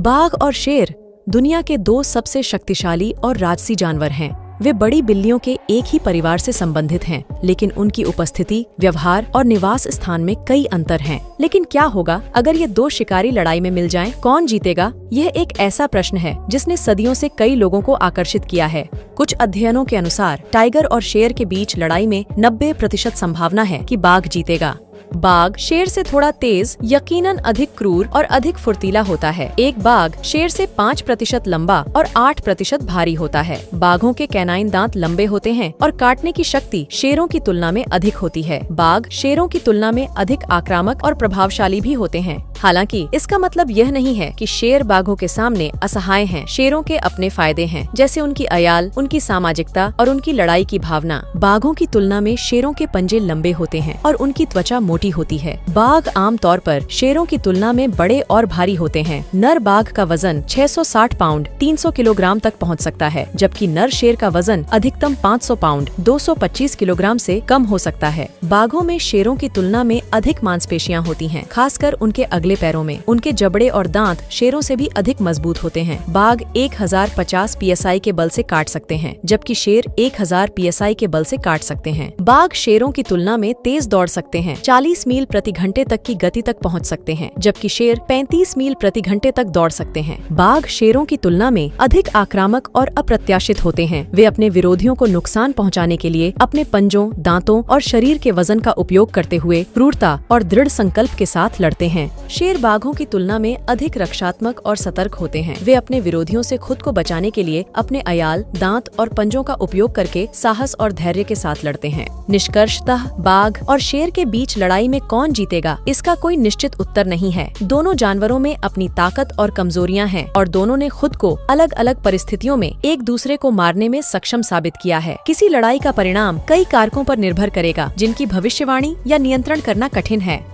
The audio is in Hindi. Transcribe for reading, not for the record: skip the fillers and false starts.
बाघ और शेर दुनिया के दो सबसे शक्तिशाली और राजसी जानवर हैं। वे बड़ी बिल्लियों के एक ही परिवार से संबंधित हैं, लेकिन उनकी उपस्थिति, व्यवहार और निवास स्थान में कई अंतर हैं। लेकिन क्या होगा अगर ये दो शिकारी लड़ाई में मिल जाएं? कौन जीतेगा? यह एक ऐसा प्रश्न है जिसने सदियों से कई लोगों को आकर्षित किया है। कुछ अध्ययनों के अनुसार टाइगर और शेर के बीच लड़ाई में 90% संभावना है कि बाघ जीतेगा। बाघ शेर से थोड़ा तेज, यकीनन अधिक क्रूर और अधिक फुर्तीला होता है। एक बाघ शेर से 5% लंबा और 8% भारी होता है। बाघों के कैनाइन दांत लंबे होते हैं और काटने की शक्ति शेरों की तुलना में अधिक होती है। बाघ शेरों की तुलना में अधिक आक्रामक और प्रभावशाली भी होते हैं। हालांकि इसका मतलब यह नहीं है कि शेर बाघों के सामने असहाय हैं। शेरों के अपने फायदे हैं, जैसे उनकी अयाल, उनकी सामाजिकता और उनकी लड़ाई की भावना। बाघों की तुलना में शेरों के पंजे लंबे होते हैं और उनकी त्वचा मोटी होती है। बाघ आमतौर पर शेरों की तुलना में बड़े और भारी होते हैं। नर बाघ का वजन 660 पाउंड 300 किलोग्राम तक पहुंच सकता है, जबकि नर शेर का वजन अधिकतम 500 पाउंड 225 किलोग्राम से कम हो सकता है। बाघों में शेरों की तुलना में अधिक मांसपेशियां होती हैं, खासकर उनके अगले पैरों में। उनके जबड़े और दांत शेरों से भी अधिक मजबूत होते हैं। बाघ 1050 psi के बल से काट सकते हैं, जबकि शेर 1000 psi के बल से काट सकते हैं। बाघ शेरों की तुलना में तेज दौड़ सकते हैं, 40 मील प्रति घंटे तक की गति तक पहुंच सकते हैं, जबकि शेर 35 मील प्रति घंटे तक दौड़ सकते हैं। बाघ शेरों की तुलना में अधिक आक्रामक और अप्रत्याशित होते हैं। वे अपने विरोधियों को नुकसान पहुंचाने के लिए अपने पंजों, दांतों और शरीर के वजन का उपयोग करते हुए क्रूरता और दृढ़ संकल्प के साथ लड़ते हैं। शेर बाघों की तुलना में अधिक रक्षात्मक और सतर्क होते हैं। वे अपने विरोधियों से खुद को बचाने के लिए अपने अयाल, दांत और पंजों का उपयोग करके साहस और धैर्य के साथ लड़ते हैं। निष्कर्षतः बाघ और शेर के बीच लड़ाई में कौन जीतेगा, इसका कोई निश्चित उत्तर नहीं है। दोनों जानवरों में अपनी ताकत और कमजोरियां हैं और दोनों ने खुद को अलग अलग परिस्थितियों में एक दूसरे को मारने में सक्षम साबित किया है। किसी लड़ाई का परिणाम कई कारकों पर निर्भर करेगा, जिनकी भविष्यवाणी या नियंत्रण करना कठिन है।